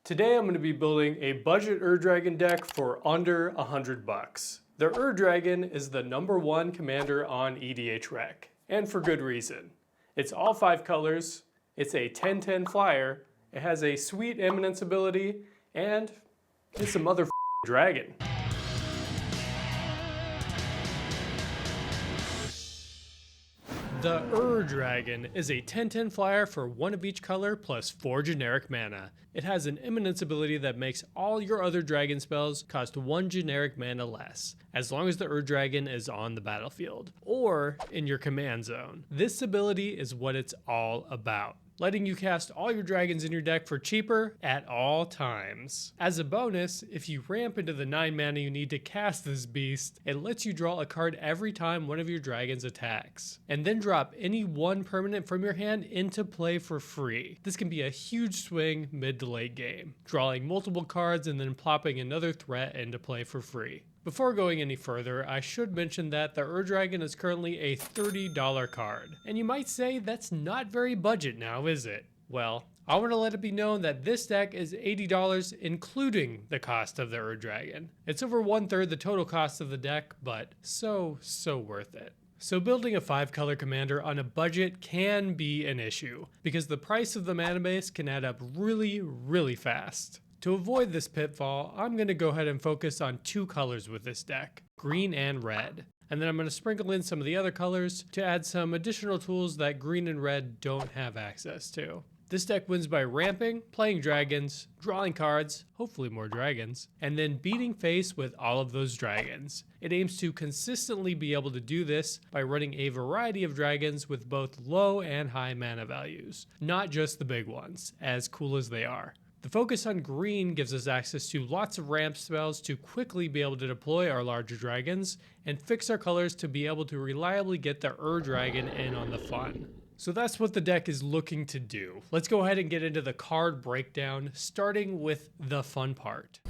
Today I'm going to be building a budget Dragon deck for under $100. The Dragon is the #1 commander on EDH Rec, and for good reason. It's all 5 colors, it's a 10/10 flyer, it has a sweet eminence ability, and it's a mother dragon. The Dragon is a 10/10 flyer for 1 of each color plus 4 generic mana. It has an eminence ability that makes all your other dragon spells cost 1 generic mana less, as long as the Dragon is on the battlefield, or in your command zone. This ability is what it's all about, letting you cast all your dragons in your deck for cheaper at all times. As a bonus, if you ramp into the 9 mana you need to cast this beast, it lets you draw a card every time one of your dragons attacks, and then drop any 1 permanent from your hand into play for free. This can be a huge swing mid to late game, drawing multiple cards and then plopping another threat into play for free. Before going any further, I should mention that the Dragon is currently a $30 card. And you might say, that's not very budget now, is it? Well, I want to let it be known that this deck is $80 including the cost of the Dragon. It's over 1/3 the total cost of the deck, but so worth it. So building a 5-color commander on a budget can be an issue, because the price of the mana base can add up really fast. To avoid this pitfall, I'm going to go ahead and focus on 2 colors with this deck, green and red. And then I'm going to sprinkle in some of the other colors to add some additional tools that green and red don't have access to. This deck wins by ramping, playing dragons, drawing cards, hopefully more dragons, and then beating face with all of those dragons. It aims to consistently be able to do this by running a variety of dragons with both low and high mana values, not just the big ones, as cool as they are. The focus on green gives us access to lots of ramp spells to quickly be able to deploy our larger dragons, and fix our colors to be able to reliably get the Dragon in on the fun. So that's what the deck is looking to do. Let's go ahead and get into the card breakdown, starting with the fun part.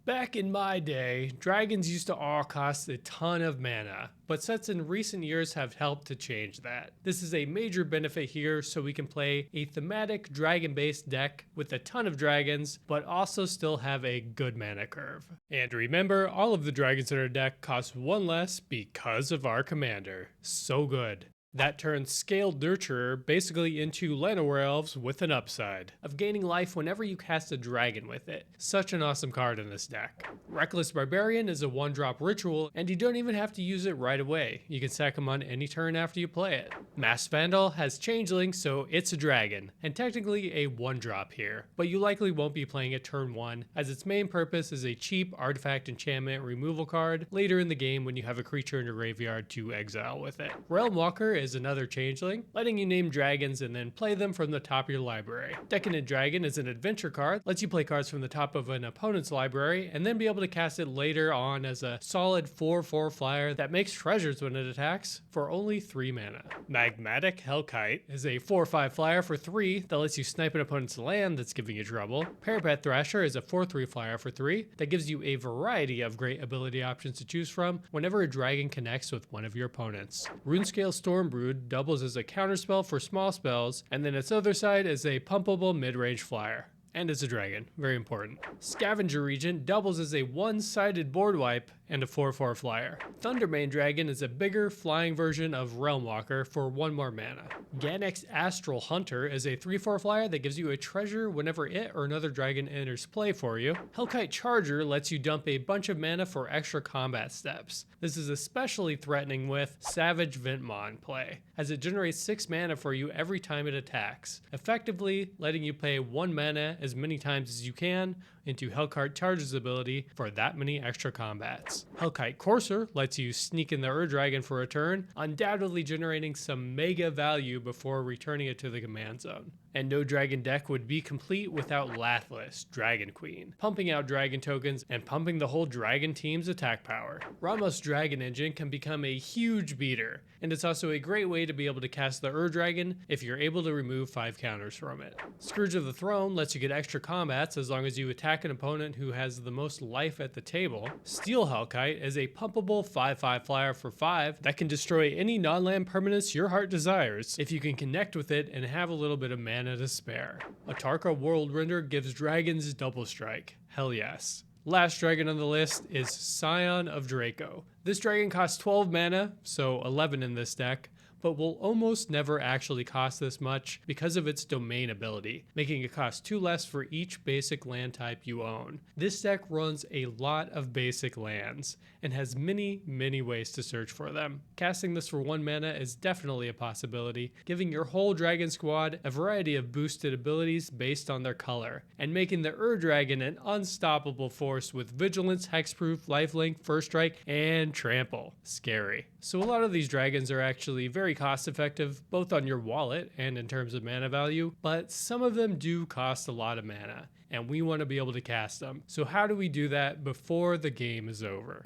Back in my day, dragons used to all cost a ton of mana, but sets in recent years have helped to change that. This is a major benefit here, so we can play a thematic dragon-based deck with a ton of dragons, but also still have a good mana curve. And remember, all of the dragons in our deck cost 1 less because of our commander. So good. That turns Scaled Nurturer basically into Llanowar Elves with an upside of gaining life whenever you cast a dragon with it. Such an awesome card in this deck. Reckless Barbarian is a 1-drop ritual, and you don't even have to use it right away. You can sack them on any turn after you play it. Mass Vandal has Changeling, so it's a dragon, and technically a 1-drop here, but you likely won't be playing it turn 1, as its main purpose is a cheap artifact enchantment removal card later in the game when you have a creature in your graveyard to exile with it. Realm Walker is another changeling, letting you name dragons and then play them from the top of your library. Decadent Dragon is an adventure card, lets you play cards from the top of an opponent's library and then be able to cast it later on as a solid 4/4 flyer that makes treasures when it attacks for only 3 mana. Magmatic Hellkite is a 4/5 flyer for 3 that lets you snipe an opponent's land that's giving you trouble. Parapet Thrasher is a 4/3 flyer for 3 that gives you a variety of great ability options to choose from whenever a dragon connects with one of your opponents. Runescale Stormbrood doubles as a counterspell for small spells, and then its other side is a pumpable mid-range flyer. And it's a dragon, very important. Scavenger Regent doubles as a 1-sided board wipe and a 4/4 flyer. Thundermane Dragon is a bigger, flying version of Realm Walker for 1 more mana. Ganex Astral Hunter is a 3/4 flyer that gives you a treasure whenever it or another dragon enters play for you. Hellkite Charger lets you dump a bunch of mana for extra combat steps. This is especially threatening with Savage Ventmaw play, as it generates 6 mana for you every time it attacks, effectively letting you pay 1 mana as many times as you can into Hellkite Charger's ability for that many extra combats. Hellkite Courser lets you sneak in the Dragon for a turn, undoubtedly generating some mega value before returning it to the command zone. And no dragon deck would be complete without Lathliss, Dragon Queen, pumping out dragon tokens and pumping the whole dragon team's attack power. Ramos Dragon Engine can become a huge beater, and it's also a great way to be able to cast the Dragon if you're able to remove 5 counters from it. Scourge of the Throne lets you get extra combats as long as you attack an opponent who has the most life at the table. Steel Hellkite is a pumpable 5/5 flyer for 5 that can destroy any non-land permanents your heart desires if you can connect with it and have a little bit of mana mana to spare. Atarka Worldrender gives dragons double strike. Hell yes. Last dragon on the list is Scion of Draco. This dragon costs 12 mana, so 11 in this deck, but will almost never actually cost this much because of its domain ability, making it cost 2 less for each basic land type you own. This deck runs a lot of basic lands and has many ways to search for them. Casting this for 1 mana is definitely a possibility, giving your whole dragon squad a variety of boosted abilities based on their color, and making the Dragon an unstoppable force with Vigilance, Hexproof, Lifelink, First Strike, and Trample. Scary. So a lot of these dragons are actually very cost effective, both on your wallet and in terms of mana value, but some of them do cost a lot of mana, and we want to be able to cast them. So how do we do that before the game is over?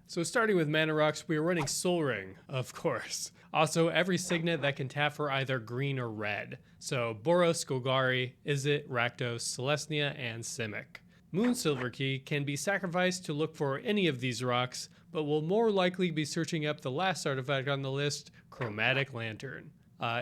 So starting with mana rocks, we are running Soul Ring, of course. Also, every signet that can tap for either green or red. So Boros, Golgari, Izzet, Rakdos, Celestia, and Simic. Moon Silver Key can be sacrificed to look for any of these rocks, but will more likely be searching up the last artifact on the list, Chromatic Lantern.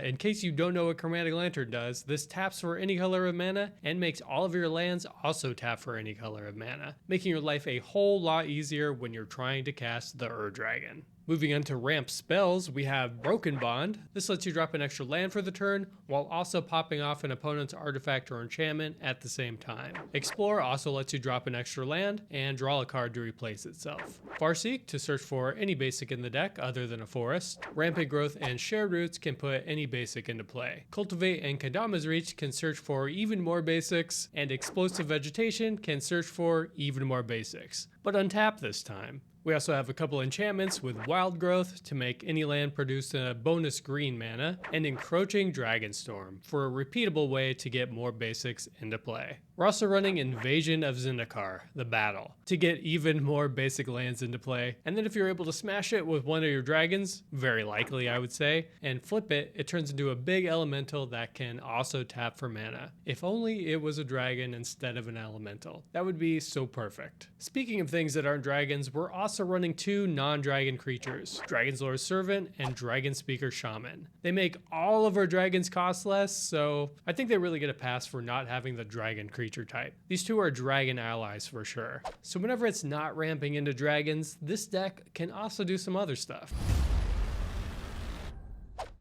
In case you don't know what Chromatic Lantern does, this taps for any color of mana and makes all of your lands also tap for any color of mana, making your life a whole lot easier when you're trying to cast the Dragon. Moving on to ramp spells, we have Broken Bond. This lets you drop an extra land for the turn, while also popping off an opponent's artifact or enchantment at the same time. Explore also lets you drop an extra land and draw a card to replace itself. Farseek to search for any basic in the deck other than a forest. Rampant Growth and Shared Roots can put any basic into play. Cultivate and Kendama's Reach can search for even more basics, and Explosive Vegetation can search for even more basics, but untap this time. We also have a couple enchantments with Wild Growth to make any land produce a bonus green mana, and Encroaching Dragonstorm for a repeatable way to get more basics into play. We're also running Invasion of Zendikar, the battle, to get even more basic lands into play, and then if you're able to smash it with one of your dragons, very likely I would say, and flip it, it turns into a big elemental that can also tap for mana. If only it was a dragon instead of an elemental. That would be so perfect. Speaking of things that aren't dragons, we're also running 2 non-dragon creatures, Dragon's Lore Servant and Dragon Speaker Shaman. They make all of our dragons cost less, so I think they really get a pass for not having the dragon creature type. These 2 are dragon allies for sure. So whenever it's not ramping into dragons, this deck can also do some other stuff.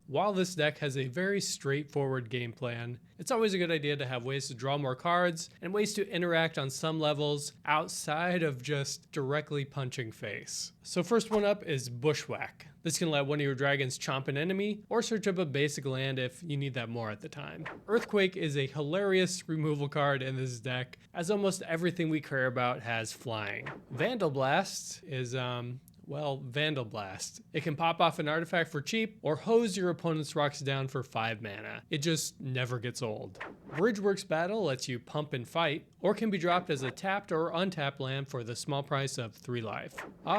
While this deck has a very straightforward game plan, it's always a good idea to have ways to draw more cards and ways to interact on some levels outside of just directly punching face. So first one up is Bushwhack. This can let one of your dragons chomp an enemy or search up a basic land if you need that more at the time. Earthquake is a hilarious removal card in this deck, as almost everything we care about has flying. Vandal Blast is Vandal Blast. It can pop off an artifact for cheap or hose your opponent's rocks down for 5 mana. It just never gets old. Bridgeworks Battle lets you pump and fight, or can be dropped as a tapped or untapped land for the small price of 3 life.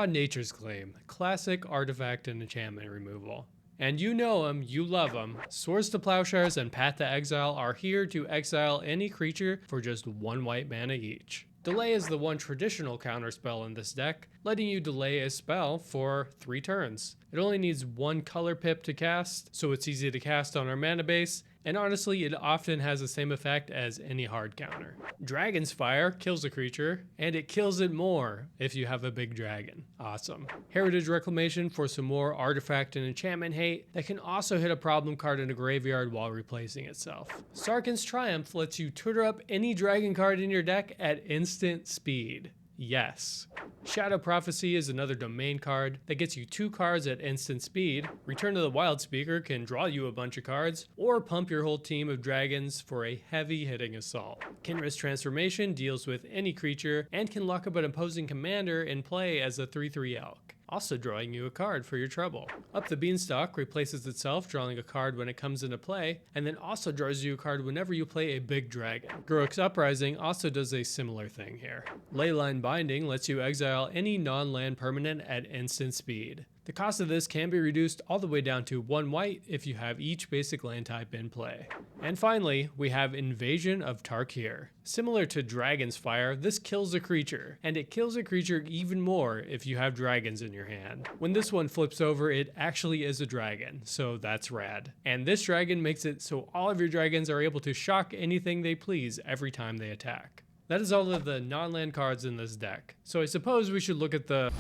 Nature's Claim, classic artifact and enchantment removal. And you know them, you love them. Swords to Plowshares and Path to Exile are here to exile any creature for just 1 white mana each. Delay is the one traditional counterspell in this deck, letting you delay a spell for 3 turns. It only needs 1 color pip to cast, so it's easy to cast on our mana base, and honestly it often has the same effect as any hard counter. Dragon's Fire kills a creature, and it kills it more if you have a big dragon. Awesome. Heritage Reclamation for some more artifact and enchantment hate that can also hit a problem card in a graveyard while replacing itself. Sarkhan's Triumph lets you tutor up any dragon card in your deck at instant speed. Yes. Shadow Prophecy is another domain card that gets you 2 cards at instant speed. Return to the Wild Speaker can draw you a bunch of cards, or pump your whole team of dragons for a heavy hitting assault. Kinra's Transformation deals with any creature and can lock up an opposing commander in play as a 3/3 elk, also drawing you a card for your trouble. Up the Beanstalk replaces itself, drawing a card when it comes into play, and then also draws you a card whenever you play a big dragon. Groix Uprising also does a similar thing here. Leyline Binding lets you exile any non-land permanent at instant speed. The cost of this can be reduced all the way down to 1 white if you have each basic land type in play. And finally, we have Invasion of Tarkir. Similar to Dragon's Fire, this kills a creature, and it kills a creature even more if you have dragons in your hand. When this one flips over, it actually is a dragon, so that's rad. And this dragon makes it so all of your dragons are able to shock anything they please every time they attack. That is all of the non-land cards in this deck. So I suppose we should look at the...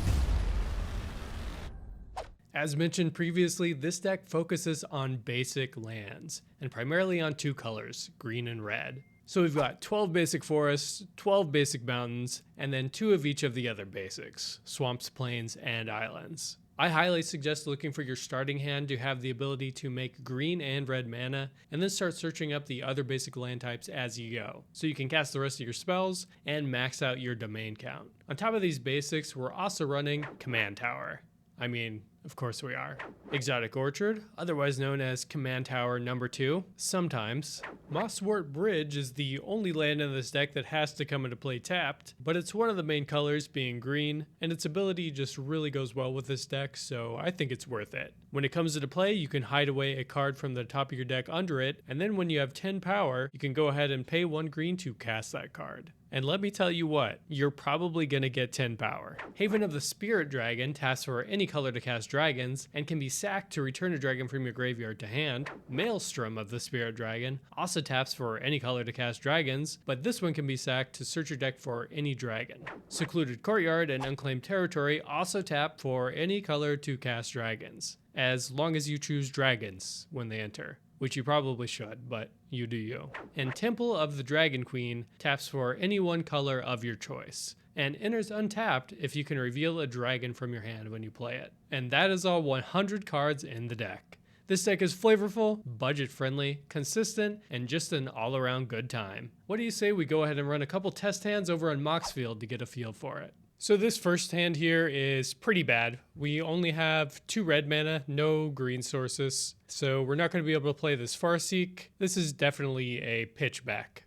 As mentioned previously, this deck focuses on basic lands, and primarily on 2 colors, green and red. So we've got 12 basic forests, 12 basic mountains, and then 2 of each of the other basics, swamps, plains, and islands. I highly suggest looking for your starting hand to have the ability to make green and red mana, and then start searching up the other basic land types as you go, so you can cast the rest of your spells and max out your domain count. On top of these basics, we're also running Command Tower. I mean, of course we are. Exotic Orchard, otherwise known as Command Tower number 2, sometimes. Mosswort Bridge is the only land in this deck that has to come into play tapped, but it's one of the main colors being green, and its ability just really goes well with this deck, so I think it's worth it. When it comes into play, you can hide away a card from the top of your deck under it, and then when you have 10 power, you can go ahead and pay 1 green to cast that card. And let me tell you what, you're probably gonna get 10 power. Haven of the Spirit Dragon taps for any color to cast dragons, and can be sacked to return a dragon from your graveyard to hand. Maelstrom of the Spirit Dragon also taps for any color to cast dragons, but this one can be sacked to search your deck for any dragon. Secluded Courtyard and Unclaimed Territory also tap for any color to cast dragons, as long as you choose dragons when they enter. Which you probably should, but you do you. And Temple of the Dragon Queen taps for any one color of your choice, and enters untapped if you can reveal a dragon from your hand when you play it. And that is all 100 cards in the deck. This deck is flavorful, budget-friendly, consistent, and just an all-around good time. What do you say we go ahead and run a couple test hands over on Moxfield to get a feel for it? So this first hand here is pretty bad. We only have 2 red mana, no green sources, so we're not going to be able to play this Farseek. This is definitely a pitch back.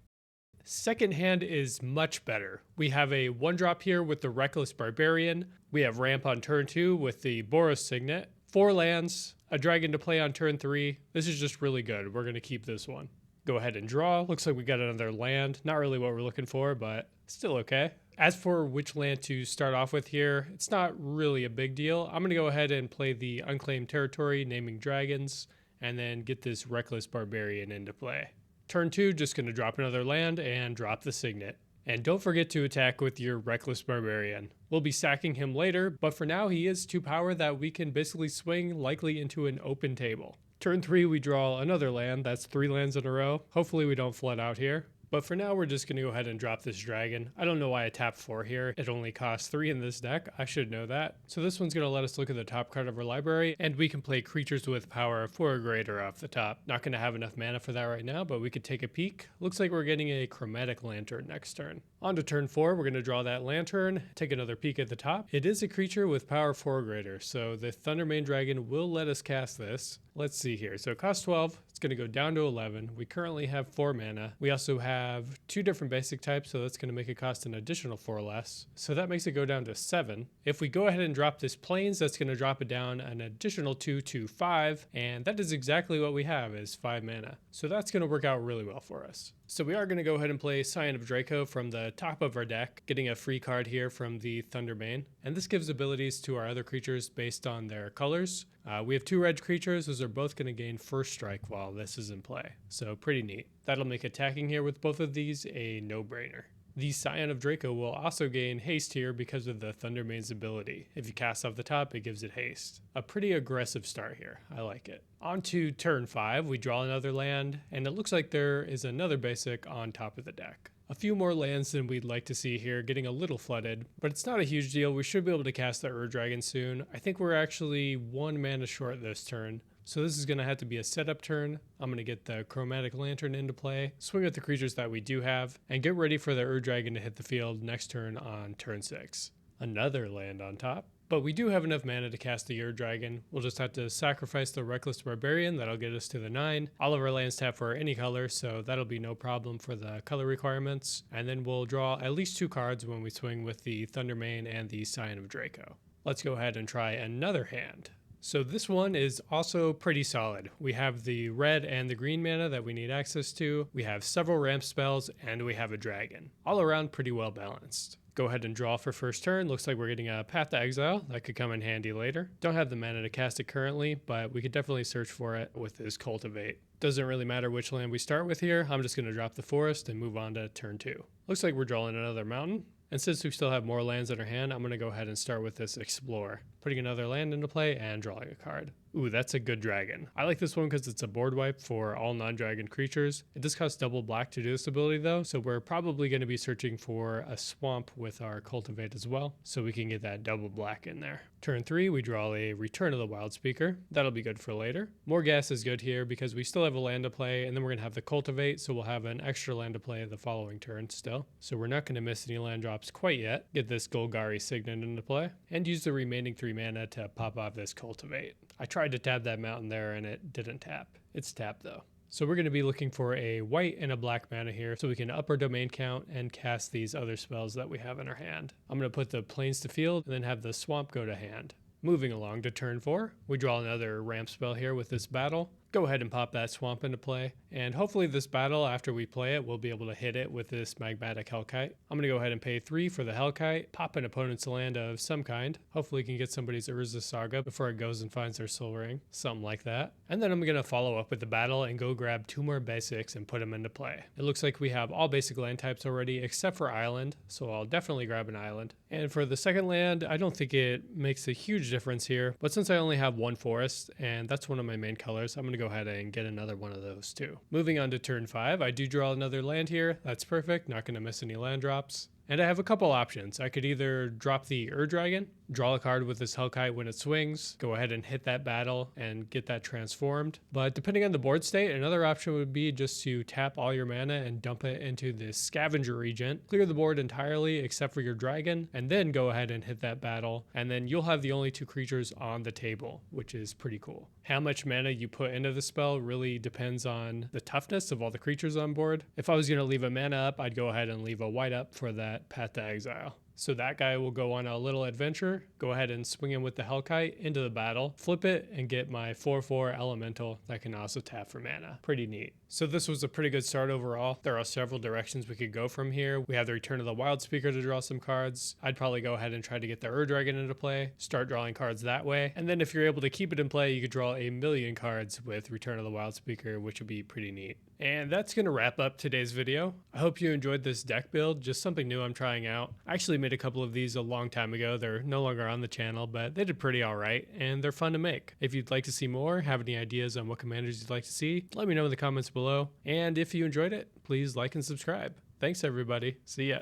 Second hand is much better. We have a 1-drop here with the Reckless Barbarian. We have ramp on turn 2 with the Boros Signet. 4 lands, a dragon to play on turn 3. This is just really good. We're going to keep this one. Go ahead and draw. Looks like we got another land. Not really what we're looking for, but still okay. As for which land to start off with here, it's not really a big deal. I'm going to go ahead and play the Unclaimed Territory, naming dragons, and then get this Reckless Barbarian into play. Turn 2, just going to drop another land and drop the Signet. And don't forget to attack with your Reckless Barbarian. We'll be sacking him later, but for now he is 2 power that we can basically swing likely into an open table. Turn 3, we draw another land. That's 3 lands in a row. Hopefully we don't flood out here. But for now, we're just going to go ahead and drop this dragon. I don't know why I tapped 4 here. It only costs 3 in this deck. I should know that. So this one's going to let us look at the top card of our library, and we can play creatures with power of 4 or greater off the top. Not going to have enough mana for that right now, but we could take a peek. Looks like we're getting a Chromatic Lantern next turn. On to turn 4, we're going to draw that lantern, take another peek at the top. It is a creature with power 4 or greater, so the Thundermane Dragon will let us cast this. Let's see here. So it costs 12. It's going to go down to 11. We currently have 4 mana. We also have 2 different basic types, so that's going to make it cost an additional 4 less. So that makes it go down to 7. If we go ahead and drop this Plains, that's going to drop it down an additional 2 to 5, and that is exactly what we have, is 5 mana. So that's going to work out really well for us. So we are going to go ahead and play Scion of Draco from the top of our deck, getting a free card here from the Thundermane. And this gives abilities to our other creatures based on their colors. We have 2 red creatures. Those are both going to gain first strike while this is in play. So pretty neat. That'll make attacking here with both of these a no-brainer. The Scion of Draco will also gain haste here because of the Thundermane's ability. If you cast off the top, it gives it haste. A pretty aggressive start here. I like it. On to turn 5, we draw another land, and it looks like there is another basic on top of the deck. A few more lands than we'd like to see here, getting a little flooded, but it's not a huge deal. We should be able to cast the Dragon soon. I think we're actually 1 mana short this turn. So this is going to have to be a setup turn. I'm going to get the Chromatic Lantern into play, swing at the creatures that we do have, and get ready for the Dragon to hit the field next turn on turn 6. Another land on top. But we do have enough mana to cast the Dragon. We'll just have to sacrifice the Reckless Barbarian. That'll get us to the 9. All of our lands tap for any color, so that'll be no problem for the color requirements. And then we'll draw at least 2 cards when we swing with the Thundermane and the Scion of Draco. Let's go ahead and try another hand. So this one is also pretty solid. We have the red and the green mana that we need access to, we have several ramp spells, and we have a dragon. All around pretty well balanced. Go ahead and draw for first turn. Looks like we're getting a Path to Exile. That could come in handy later. Don't have the mana to cast it currently, but we could definitely search for it with this Cultivate. Doesn't really matter which land we start with here. I'm just going to drop the forest and move on to turn 2. Looks like we're drawing another mountain. And since we still have more lands in our hand, I'm going to go ahead and start with this Explore. Putting another land into play and drawing a card. Ooh, that's a good dragon. I like this one because it's a board wipe for all non-dragon creatures. It does cost double black to do this ability though, so we're probably going to be searching for a swamp with our Cultivate as well, so we can get that double black in there. Turn 3, we draw a Return of the Wild Speaker. That'll be good for later. More gas is good here because we still have a land to play, and then we're going to have the Cultivate, so we'll have an extra land to play the following turn still. So we're not going to miss any land drops quite yet. Get this Golgari Signet into play, and use the remaining 3 mana to pop off this Cultivate. I tried to tap that mountain there and it didn't tap. It's tapped though. So we're going to be looking for a white and a black mana here so we can up our domain count and cast these other spells that we have in our hand. I'm going to put the plains to field and then have the swamp go to hand. Moving along to turn 4, we draw another ramp spell here with this battle. Go ahead and pop that swamp into play, and hopefully this battle, after we play it, we'll be able to hit it with this Magmatic Hellkite. I'm going to go ahead and pay 3 for the Hellkite, pop an opponent's land of some kind. Hopefully we can get somebody's Urza Saga before it goes and finds their Soul Ring, something like that. And then I'm going to follow up with the battle and go grab 2 more basics and put them into play. It looks like we have all basic land types already except for island, so I'll definitely grab an island. And for the second land, I don't think it makes a huge difference here, but since I only have 1 forest, and that's one of my main colors, I'm going to go ahead and get another one of those too. Moving on to turn 5, I do draw another land here. That's perfect, not going to miss any land drops. And I have a couple options. I could either drop the Dragon, draw a card with this Hellkite when it swings, go ahead and hit that battle and get that transformed. But depending on the board state, another option would be just to tap all your mana and dump it into this Scavenger Regent, clear the board entirely except for your dragon, and then go ahead and hit that battle. And then you'll have the only 2 creatures on the table, which is pretty cool. How much mana you put into the spell really depends on the toughness of all the creatures on board. If I was going to leave a mana up, I'd go ahead and leave a white up for that Path to Exile. So that guy will go on a little adventure, go ahead and swing him with the Hellkite into the battle, flip it, and get my 4/4 elemental that can also tap for mana. Pretty neat. So this was a pretty good start overall. There are several directions we could go from here. We have the Return of the Wild Speaker to draw some cards. I'd probably go ahead and try to get the Dragon into play, start drawing cards that way. And then if you're able to keep it in play, you could draw a million cards with Return of the Wild Speaker, which would be pretty neat. And that's going to wrap up today's video. I hope you enjoyed this deck build, just something new I'm trying out. I actually made a couple of these a long time ago. They're no longer on the channel, but they did pretty alright, and they're fun to make. If you'd like to see more, have any ideas on what commanders you'd like to see, let me know in the comments below. And if you enjoyed it, please like and subscribe. Thanks everybody. See ya.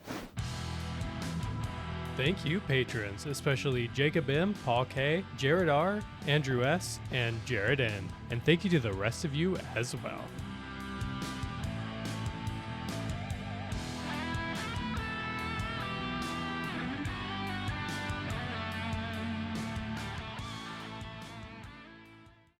Thank you, patrons, especially Jacob M, Paul K, Jared R, Andrew S, and Jared N. And thank you to the rest of you as well.